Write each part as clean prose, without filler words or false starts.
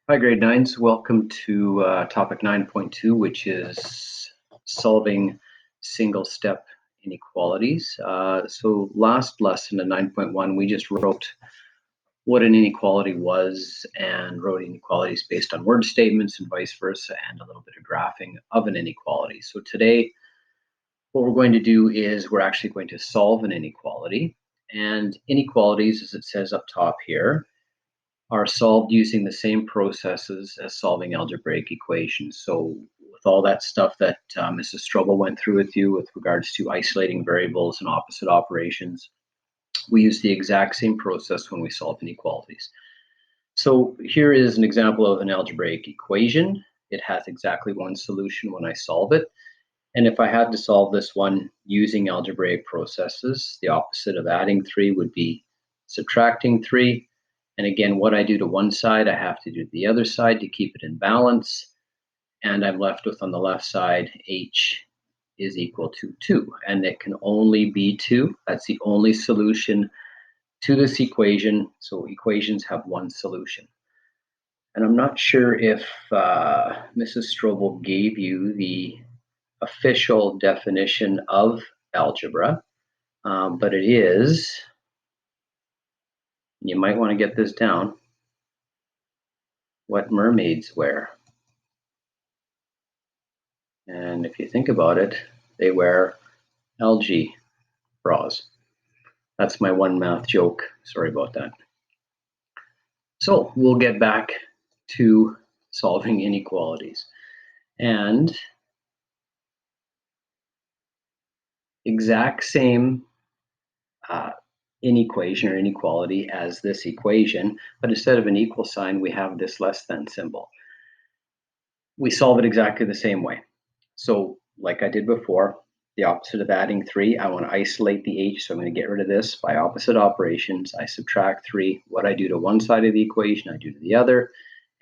Hi, grade nines. Welcome to topic 9.2, which is solving single step inequalities. So last lesson in 9.1, we just wrote what an inequality was and wrote inequalities based on word statements and vice versa, and a little bit of graphing of an inequality. So today, what we're going to do is we're actually going to solve an inequality. And inequalities, as it says up top here, are solved using the same processes as solving algebraic equations. So with all that stuff that Mrs. Strobel went through with you with regards to isolating variables and opposite operations, we use the exact same process when we solve inequalities. So here is an example of an algebraic equation. It has exactly one solution when I solve it. And if I had to solve this one using algebraic processes, the opposite of adding 3 would be subtracting 3. And again, what I do to one side, I have to do to the other side to keep it in balance. And I'm left with, on the left side, h is equal to 2. And it can only be 2. That's the only solution to this equation. So equations have one solution. And I'm not sure if Mrs. Strobel gave you the official definition of algebra, but it is, you might want to get this down, what mermaids wear. And if you think about it, they wear algae bras. That's my one math joke. Sorry about that. So we'll get back to solving inequalities. And exact same inequation or inequality as this equation, but instead of an equal sign, we have this less than symbol. We solve it exactly the same way. So like I did before, the opposite of adding 3, I want to isolate the h, so I'm going to get rid of this by opposite operations. I subtract 3. What I do to one side of the equation, I do to the other,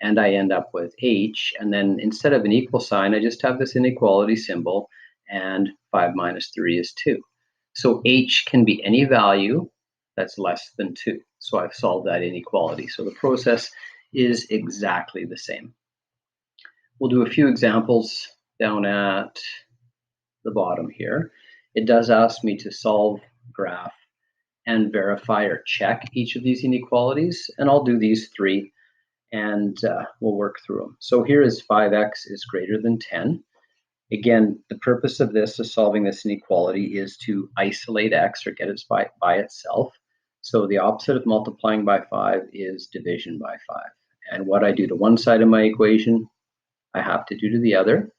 and I end up with h. And then instead of an equal sign, I just have this inequality symbol, and 5 minus 3 is 2. So h can be any value that's less than 2. So I've solved that inequality. So the process is exactly the same. We'll do a few examples down at the bottom here. It does ask me to solve, graph, and verify or check each of these inequalities, and I'll do these 3 and we'll work through them. So here is 5x is greater than 10. Again, the purpose of this, of solving this inequality, is to isolate x or get it by itself. So the opposite of multiplying by 5 is division by 5. And what I do to one side of my equation, I have to do to the other.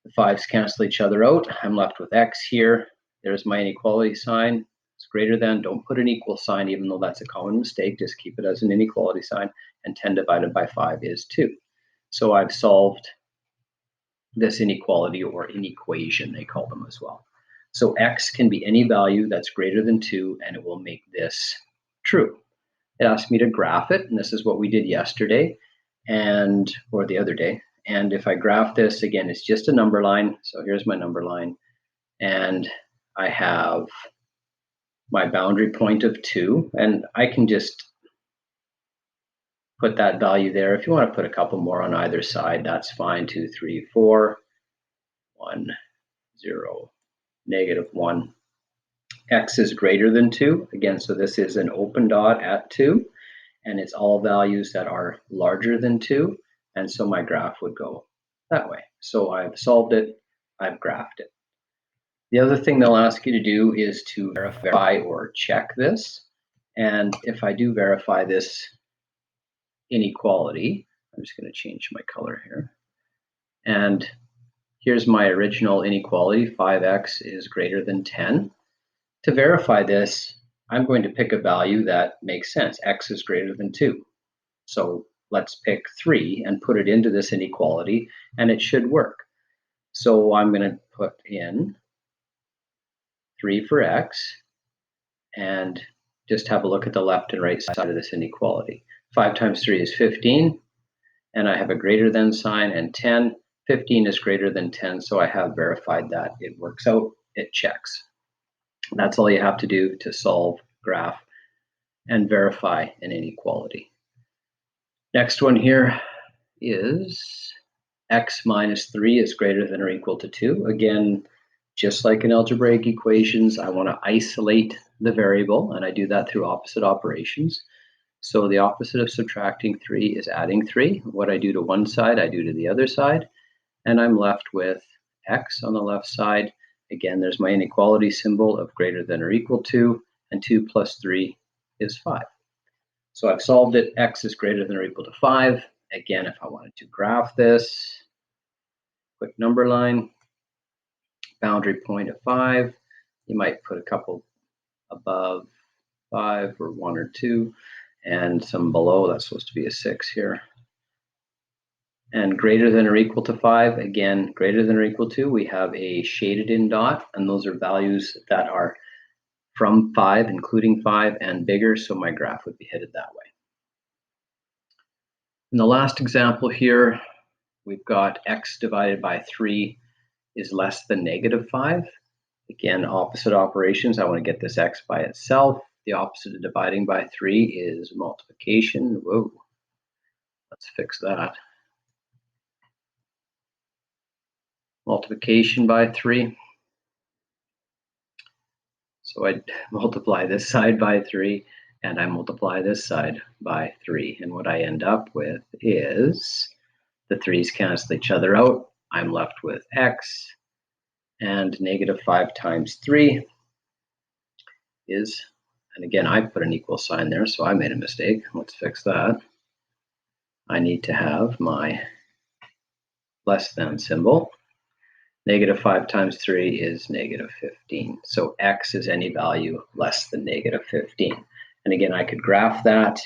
The 5's cancel each other out. I'm left with x here. There's my inequality sign. It's greater than. Don't put an equal sign, even though that's a common mistake. Just keep it as an inequality sign. And 10 divided by 5 is 2. So I've solved this inequality, or inequation, they call them as well. So x can be any value that's greater than 2, and it will make this true. It asked me to graph it, and this is what we did yesterday, or the other day. And if I graph this, again, it's just a number line. So here's my number line. And I have my boundary point of 2. And I can just put that value there. If you want to put a couple more on either side, that's fine. 2, 3, 4, 1, 0, -1. X is greater than 2. Again, so this is an open dot at 2. And it's all values that are larger than 2. And so my graph would go that way. So I've solved it, I've graphed it. The other thing they'll ask you to do is to verify or check this. And if I do verify this inequality, I'm just going to change my color here. And here's my original inequality, 5x is greater than 10. To verify this, I'm going to pick a value that makes sense. X is greater than 2. So let's pick 3 and put it into this inequality, and it should work. So I'm going to put in 3 for x, and just have a look at the left and right side of this inequality. 5 times 3 is 15, and I have a greater than sign, and 10. 15 is greater than 10, so I have verified that. It works out, it checks. That's all you have to do to solve, graph, and verify an inequality. Next one here, is x minus 3 is greater than or equal to 2. Again, just like in algebraic equations, I want to isolate the variable, and I do that through opposite operations. So the opposite of subtracting 3 is adding 3. What I do to one side, I do to the other side, and I'm left with x on the left side. Again, there's my inequality symbol of greater than or equal to, and 2 plus 3 is 5. So I've solved it. X is greater than or equal to 5. Again, if I wanted to graph this, quick number line, boundary point of 5. You might put a couple above 5 or 1 or 2, and some below. That's supposed to be a 6 here. And greater than or equal to 5, again, greater than or equal to, we have a shaded in dot, and those are values that are from 5, including 5, and bigger, so my graph would be headed that way. In the last example here, we've got x divided by 3 is less than negative 5. Again, opposite operations, I want to get this x by itself. The opposite of dividing by 3 is multiplication. Whoa, let's fix that. Multiplication by 3. So I multiply this side by 3, and I multiply this side by 3. And what I end up with is the 3's cancel each other out. I'm left with x, and negative 5 times 3 is, and again, I put an equal sign there, so I made a mistake. Let's fix that. I need to have my less than symbol. Negative 5 times 3 is negative 15. So x is any value less than negative 15. And again, I could graph that.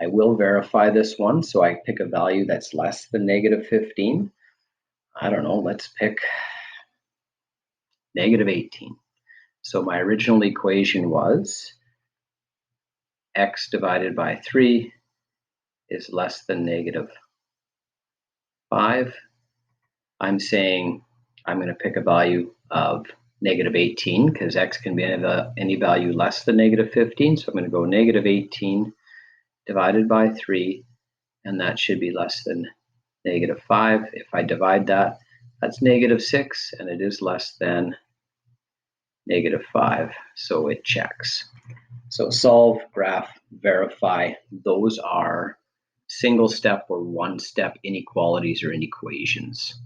I will verify this one. So I pick a value that's less than negative 15. I don't know, let's pick negative 18. So my original equation was x divided by 3 is less than negative 5. I'm saying I'm going to pick a value of negative 18 because x can be any value less than negative 15. So I'm going to go negative 18 divided by 3, and that should be less than negative 5. If I divide that, that's negative 6, and it is less than negative 5, so it checks. So solve, graph, verify, those are single step or one step inequalities or inequations.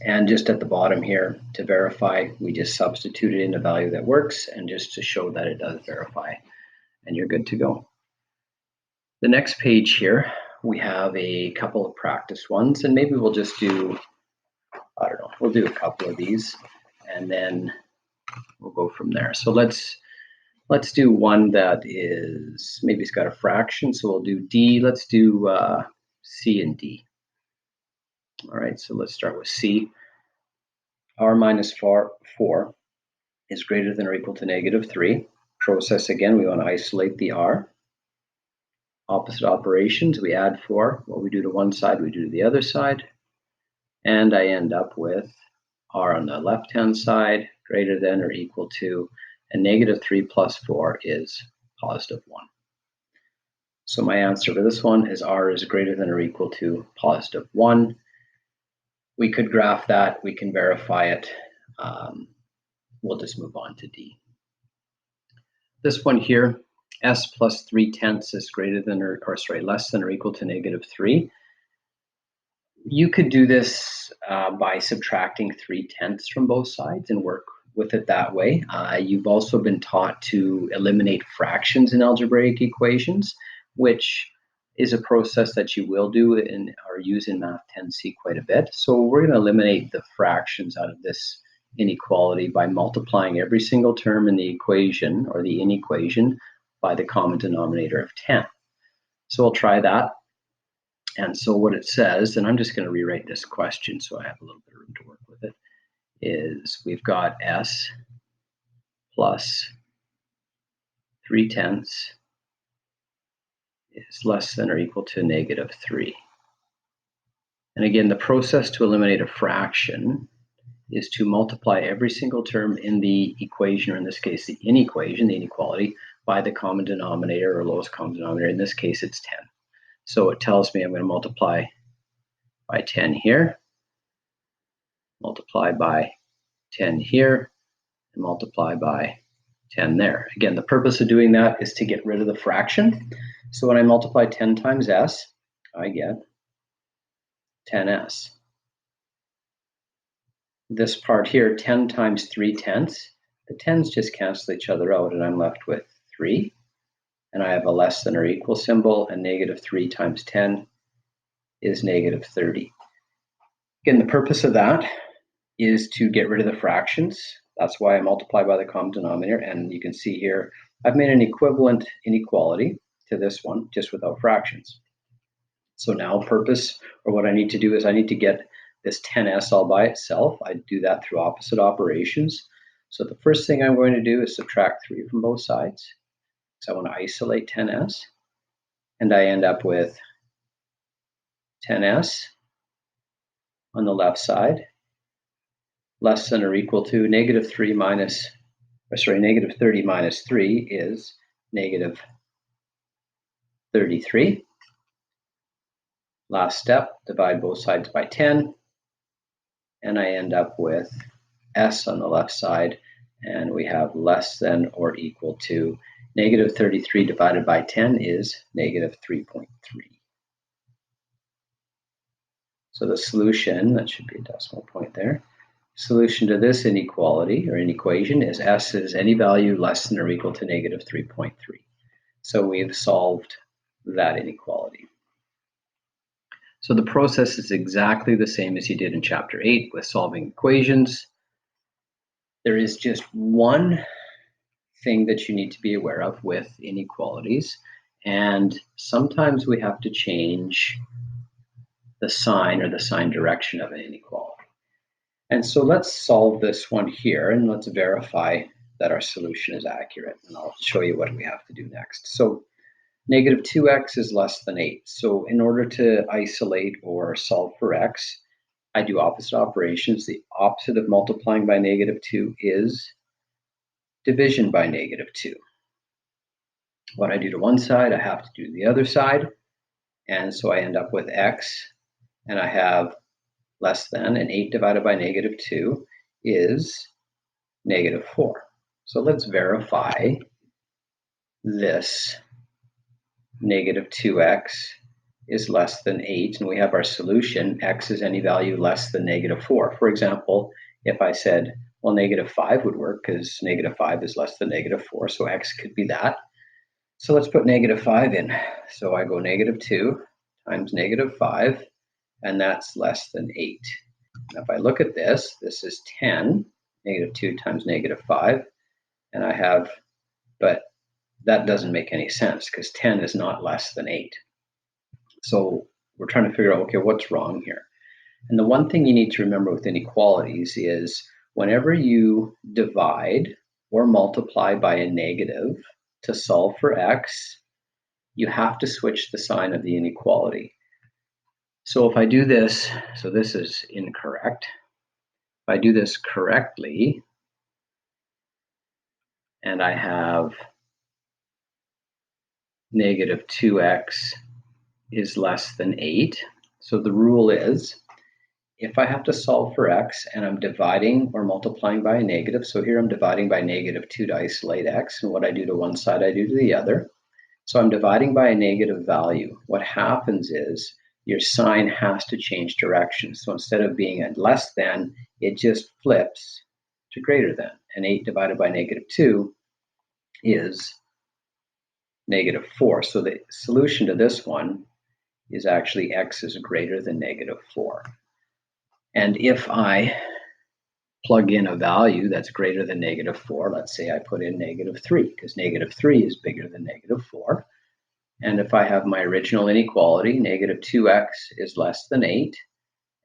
And just at the bottom here, to verify, we just substituted in a value that works, and just to show that it does verify, and you're good to go. The next page here, we have a couple of practice ones, and maybe we'll just do, I don't know, we'll do a couple of these, and then we'll go from there. So let's do one that is, maybe it's got a fraction, so we'll do D. Let's do C and D. All right, so let's start with C. R minus 4 is greater than or equal to negative 3. Process again, we want to isolate the R. Opposite operations, we add 4. What we do to one side, we do to the other side. And I end up with R on the left-hand side greater than or equal to, and negative 3 plus 4 is positive 1. So my answer for this one is R is greater than or equal to positive 1. We could graph that, we can verify it. We'll just move on to D. This one here, S plus 3/10 is greater than less than or equal to negative 3. You could do this by subtracting 3/10 from both sides and work with it that way. You've also been taught to eliminate fractions in algebraic equations, which is a process that you will do or use in Math 10C quite a bit. So we're going to eliminate the fractions out of this inequality by multiplying every single term in the equation or the inequation by the common denominator of 10. So we'll try that. And so what it says, and I'm just going to rewrite this question so I have a little bit of room to work with it, is we've got S plus 3/10 is less than or equal to negative 3. And again, the process to eliminate a fraction is to multiply every single term in the equation, or in this case, the inequality, by the common denominator or lowest common denominator. In this case, it's 10. So it tells me I'm going to multiply by 10 here, multiply by 10 here, and multiply by 10 there. Again, the purpose of doing that is to get rid of the fraction. So when I multiply 10 times s, I get 10s. This part here, 10 times 3/10, the 10s just cancel each other out, and I'm left with 3. And I have a less than or equal symbol, and -3 times 10 is -30. Again, the purpose of that is to get rid of the fractions. That's why I multiply by the common denominator. And you can see here, I've made an equivalent inequality to this one, just without fractions. So now what I need to do is I need to get this 10s all by itself. I do that through opposite operations. So the first thing I'm going to do is subtract 3 from both sides. So I want to isolate 10s. And I end up with 10s on the left side, less than or equal to -30 minus 3 is -33. Last step, divide both sides by 10, and I end up with s on the left side, and we have less than or equal to -33 divided by 10 is -3.3. So the solution, that should be a decimal point there, solution to this inequality or inequation is s is any value less than or equal to -3.3. So we've solved that inequality. So the process is exactly the same as you did in chapter 8 with solving equations. There is just one thing that you need to be aware of with inequalities, and sometimes we have to change the sign or the sign direction of an inequality. And so let's solve this one here, and let's verify that our solution is accurate, and I'll show you what we have to do next. So -2x is less than 8. So in order to isolate or solve for x, I do opposite operations. The opposite of multiplying by -2 is division by -2. What I do to one side, I have to do to the other side. And so I end up with x, and I have less than, and 8 divided by -2 is -4. So let's verify this -2x is less than 8, and we have our solution, x is any value less than -4. For example, if I said, well, -5 would work because -5 is less than -4, so x could be that. So let's put -5 in. So I go -2 times -5, and that's less than 8. Now if I look at this, this is 10, -2 times -5, and I have, but that doesn't make any sense because 10 is not less than 8. So we're trying to figure out, okay, what's wrong here? And the one thing you need to remember with inequalities is whenever you divide or multiply by a negative to solve for x, you have to switch the sign of the inequality. So if I do this, so this is incorrect. If I do this correctly, and I have -2x is less than 8. So the rule is, if I have to solve for x and I'm dividing or multiplying by a negative, so here I'm dividing by -2 to isolate x, and what I do to one side, I do to the other. So I'm dividing by a negative value. What happens is your sign has to change direction. So instead of being a less than, it just flips to greater than. And 8 divided by -2 is -4. So the solution to this one is actually x is greater than -4. And if I plug in a value that's greater than -4, let's say I put in -3, because -3 is bigger than -4. And if I have my original inequality, -2x is less than 8,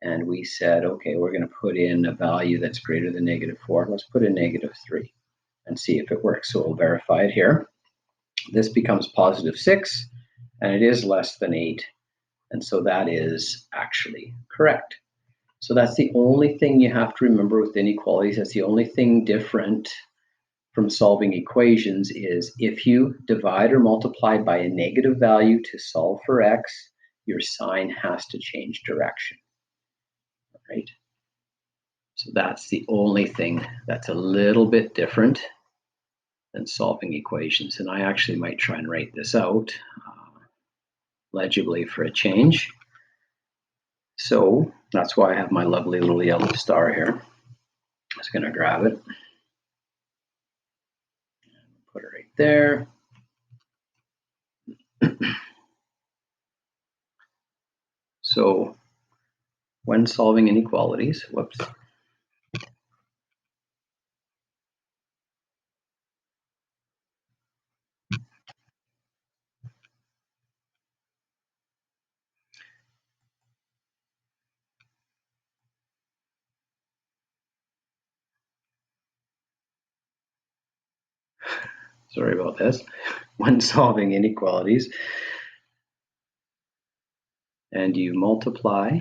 and we said, okay, we're going to put in a value that's greater than -4, let's put in -3 and see if it works. So we'll verify it here. This becomes +6, and it is less than 8, and so that is actually correct. So that's the only thing you have to remember with inequalities. That's the only thing different from solving equations is if you divide or multiply by a negative value to solve for x, your sign has to change direction, right? So that's the only thing that's a little bit different than solving equations. And I actually might try and write this out legibly for a change. So that's why I have my lovely little yellow star here. I'm just going to grab it, put it right there. So when solving inequalities, whoops. Sorry about this. When solving inequalities, and you multiply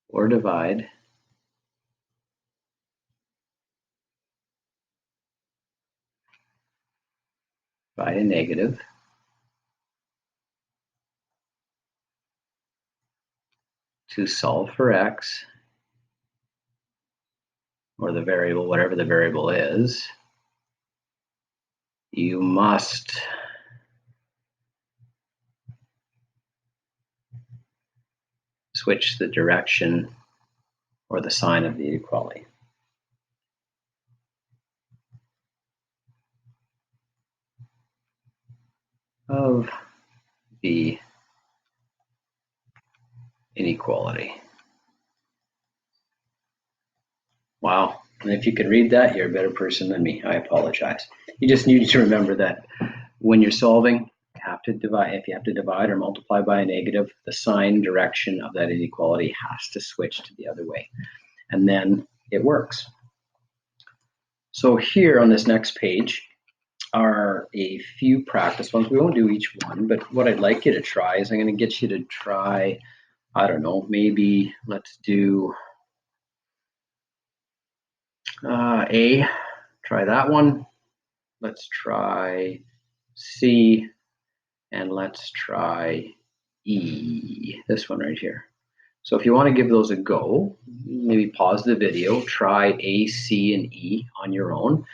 or divide by a negative to solve for x, or the variable, whatever the variable is, you must switch the direction or the sign of the inequality. Of the inequality. Wow. And if you could read that, you're a better person than me. I apologize. You just need to remember that when you're solving, you have to divide. If you have to divide or multiply by a negative, the sign direction of that inequality has to switch to the other way. And then it works. So here on this next page are a few practice ones. We won't do each one, but what I'd like you to try is I'm going to get you to try, I don't know, maybe let's do A, try that one. Let's try C, and let's try E, this one right here. So if you want to give those a go, maybe pause the video, try A, C, and E on your own,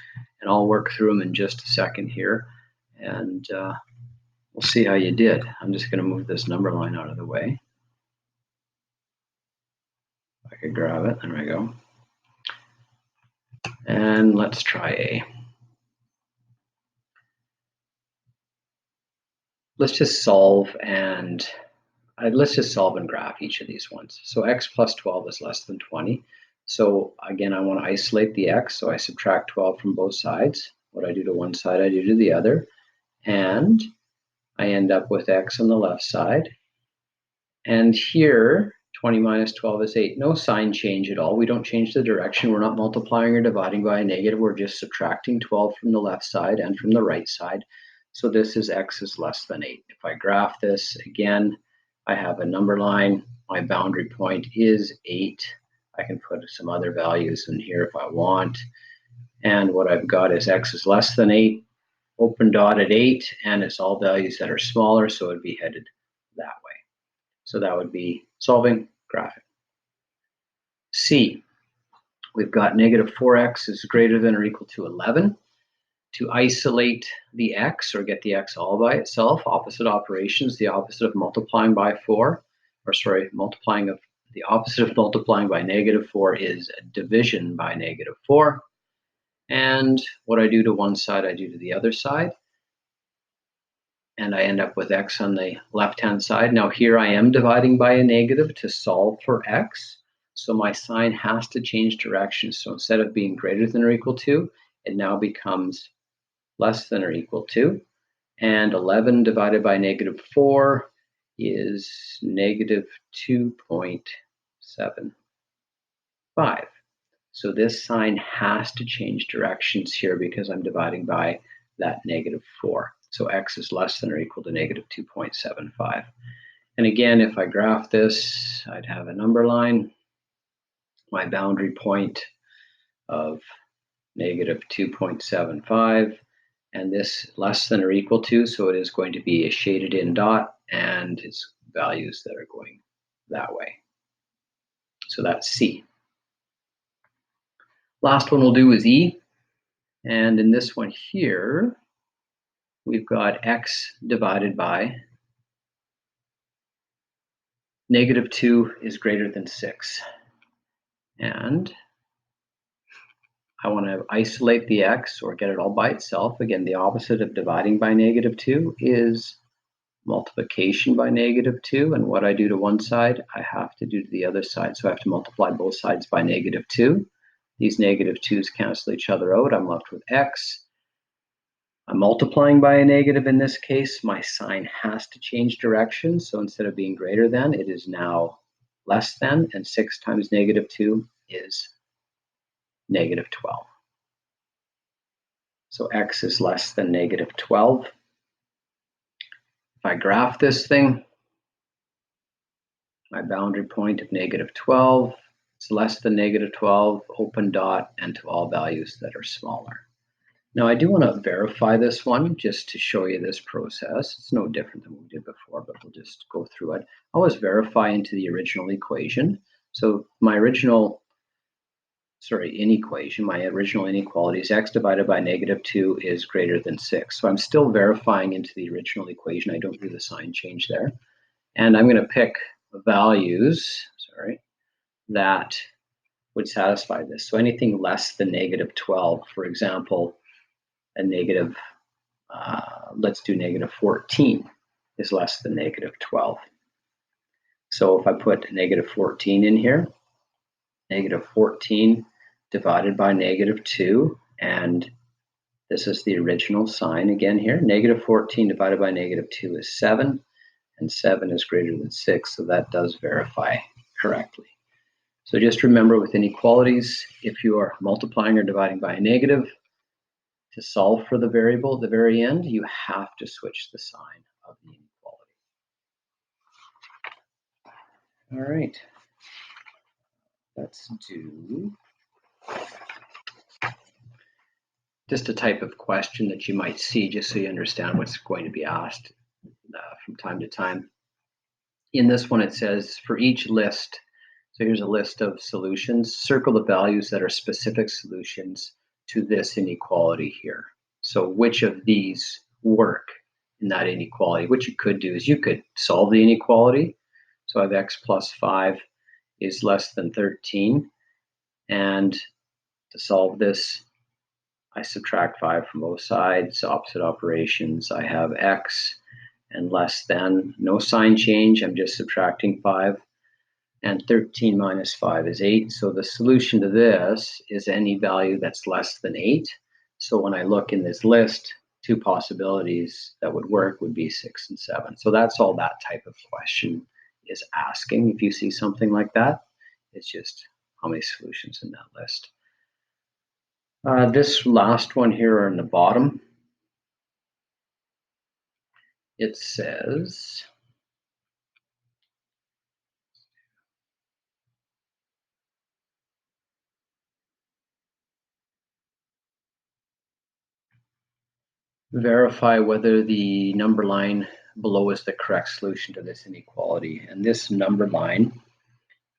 and I'll work through them in just a second here, and we'll see how you did. I'm just going to move this number line out of the way. If I could grab it, there we go. And let's try A. Let's just solve and graph each of these ones. So x plus 12 is less than 20. So again, I want to isolate the x, so I subtract 12 from both sides. What I do to one side, I do to the other. And I end up with x on the left side. And here, 20 minus 12 is 8. No sign change at all. We don't change the direction. We're not multiplying or dividing by a negative. We're just subtracting 12 from the left side and from the right side. So this is x is less than 8. If I graph this again, I have a number line. My boundary point is 8. I can put some other values in here if I want. And what I've got is x is less than 8, open dot at 8, and it's all values that are smaller, so it'd be headed that way. So that would be solving, graphing. C, we've got negative 4x is greater than or equal to 11. To isolate the x or get the x all by itself, opposite operations, the opposite of multiplying by 4, or sorry, the opposite of multiplying by negative 4 is division by negative 4. And what I do to one side, I do to the other side. And I end up with x on the left-hand side. Now here I am dividing by a negative to solve for x. So my sign has to change direction. So instead of being greater than or equal to, it now becomes less than or equal to. And 11 divided by negative 4 is negative 2.75. So this sign has to change directions here because I'm dividing by that negative 4. So x is less than or equal to negative 2.75. And again, if I graph this, I'd have a number line my boundary point of negative 2.75, and this less than or equal to, so it is going to be a shaded in dot, and it's values that are going that way. So that's C. Last one we'll do is E, and in this one here, we've got x divided by negative 2 is greater than 6. And I want to isolate the x or get it all by itself. Again, the opposite of dividing by negative 2 is multiplication by negative 2. And what I do to one side, I have to do to the other side. So I have to multiply both sides by negative 2. These negative 2's cancel each other out. I'm left with x. I'm multiplying by a negative in this case. My sign has to change direction. So instead of being greater than, it is now less than. And 6 times negative 2 is negative 12. So x is less than negative 12. If I graph this thing, my boundary point of negative 12 is less than negative 12, open dot, and to all values that are smaller. Now I do want to verify this one just to show you this process. It's no different than what we did before, but we'll just go through it. I always verify into the original equation. So my original inequation, my original inequality is x divided by negative 2 is greater than 6. So I'm still verifying into the original equation. I don't do the sign change there. And I'm going to pick values, that would satisfy this. So anything less than negative 12, for example, a negative, let's do negative 14 is less than negative 12. So if I put negative 14 in here, negative 14 divided by negative 2, and this is the original sign again here. Negative 14 divided by negative 2 is 7, and 7 is greater than 6, so that does verify correctly. So just remember with inequalities, if you are multiplying or dividing by a negative, to solve for the variable at the very end, you have to switch the sign of the inequality. All right, let's do just a type of question that you might see, just so you understand what's going to be asked from time to time. In this one, it says for each list, so here's a list of solutions, circle the values that are specific solutions to this inequality here. So which of these work in that inequality? What you could do is you could solve the inequality. So I have x plus 5 is less than 13. And to solve this, I subtract 5 from both sides, opposite operations. I have x and less than, no sign change, I'm just subtracting 5. And 13 minus 5 is 8. So the solution to this is any value that's less than 8. So when I look in this list, two possibilities that would work would be 6 and 7. So that's all that type of question is asking. If you see something like that, it's just how many solutions in that list. This last one here on the bottom, it says, verify whether the number line below is the correct solution to this inequality. And this number line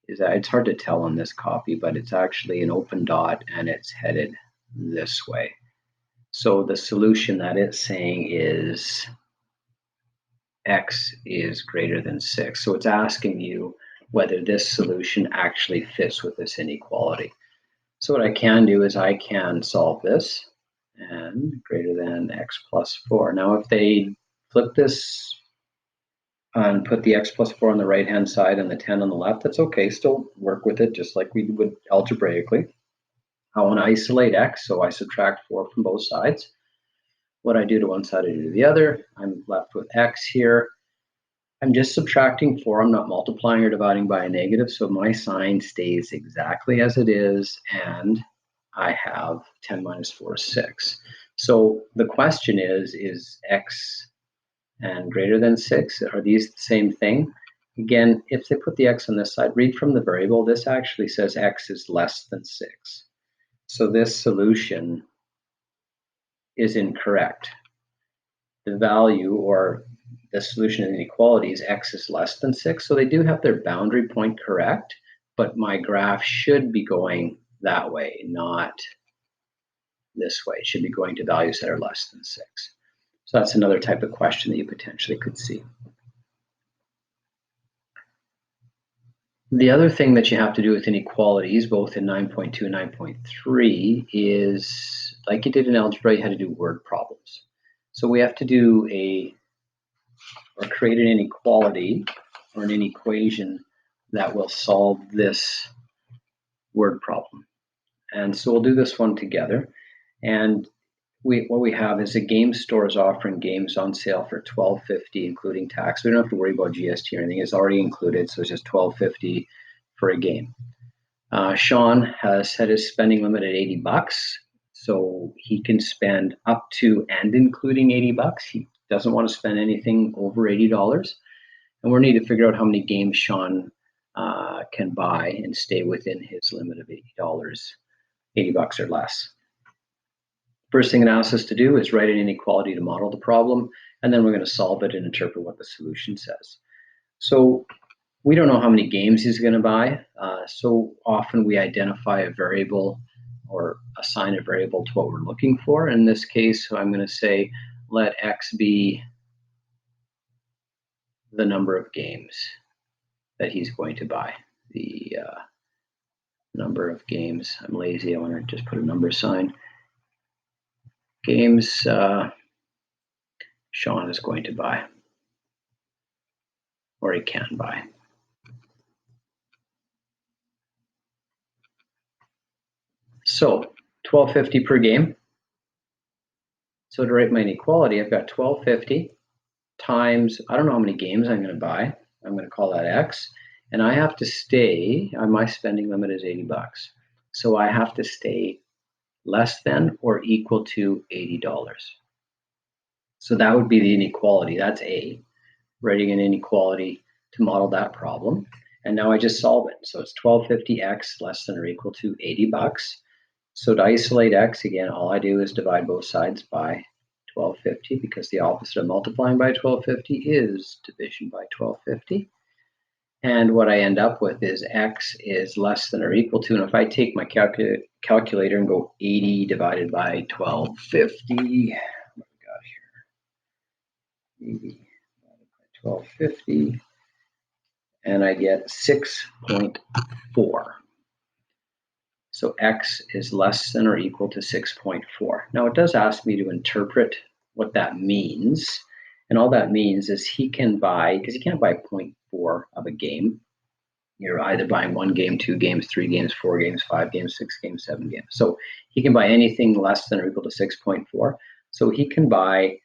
is, it's hard to tell on this copy, but it's actually an open dot and it's headed this way. So the solution that it's saying is x is greater than 6. So it's asking you whether this solution actually fits with this inequality. So what I can do is I can solve this, and greater than x plus 4. Now if they flip this and put the x plus 4 on the right hand side and the 10 on the left, that's okay, still work with it just like we would algebraically. I want to isolate x, so I subtract 4 from both sides. What I do to one side, I do to the other. I'm left with x here. I'm just subtracting 4. I'm not multiplying or dividing by a negative, so my sign stays exactly as it is, and I have 10 minus 4 is 6. So the question is x and greater than 6, are these the same thing? Again, if they put the x on this side, read from the variable, this actually says x is less than 6. So this solution is incorrect. The value or the solution of the inequality is x is less than 6. So they do have their boundary point correct, but my graph should be going that way, not this way. It should be going to values that are less than 6. So that's another type of question that you potentially could see. The other thing that you have to do with inequalities, both in 9.2 and 9.3, is like you did in algebra, you had to do word problems. So we have to do or create an inequality or an inequation that will solve this word problem. And so we'll do this one together. And what we have is a game store is offering games on sale for $12.50, including tax. We don't have to worry about GST or anything. It's already included, so it's just $12.50 for a game. Sean has set his spending limit at $80, so he can spend up to and including $80. He doesn't want to spend anything over $80, and we need to figure out how many games Sean can buy and stay within his limit of $80 or less. First thing it asks us to do is write an inequality to model the problem, and then we're going to solve it and interpret what the solution says. So we don't know how many games he's going to buy, so often we identify a variable or assign a variable to what we're looking for. In this case, I'm going to say let x be the number of games that he's going to buy. The number of games. I'm lazy. I want to just put a number sign. Games Sean is going to buy, or he can buy. So $12.50 per game. So to write my inequality, I've got $12.50 times, I don't know how many games I'm going to buy. I'm going to call that x. And I have to stay, my spending limit is $80. So I have to stay less than or equal to $80. So that would be the inequality. That's A, writing an inequality to model that problem. And now I just solve it. So it's $12.50x less than or equal to $80. So to isolate x, again, all I do is divide both sides by $12.50, because the opposite of multiplying by $12.50 is division by $12.50. And what I end up with is x is less than or equal to, and if I take my calculator and go 80 divided by $12.50, what do we got here? 80 divided by $12.50, and I get 6.4. So x is less than or equal to 6.4. Now it does ask me to interpret what that means. And all that means is he can buy, because he can't buy 0.4 of a game. You're either buying 1 game, 2 games, 3 games, 4 games, 5 games, 6 games, 7 games. So he can buy anything less than or equal to 6.4. So he can buy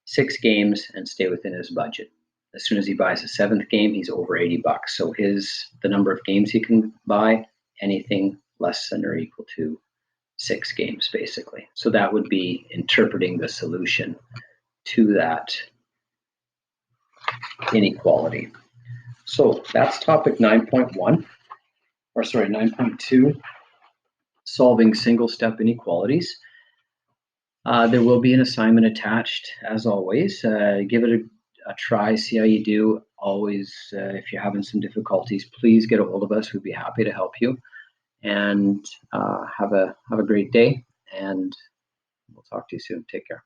6 games and stay within his budget. As soon as he buys a 7th game, he's over $80. So the number of games he can buy, anything less than or equal to 6 games, basically. So that would be interpreting the solution to that inequality. So that's topic 9.2, solving single-step inequalities. There will be an assignment attached, as always. Give it a try, see how you do. Always, if you're having some difficulties, please get a hold of us. We'd be happy to help you. And have a great day, and we'll talk to you soon. Take care.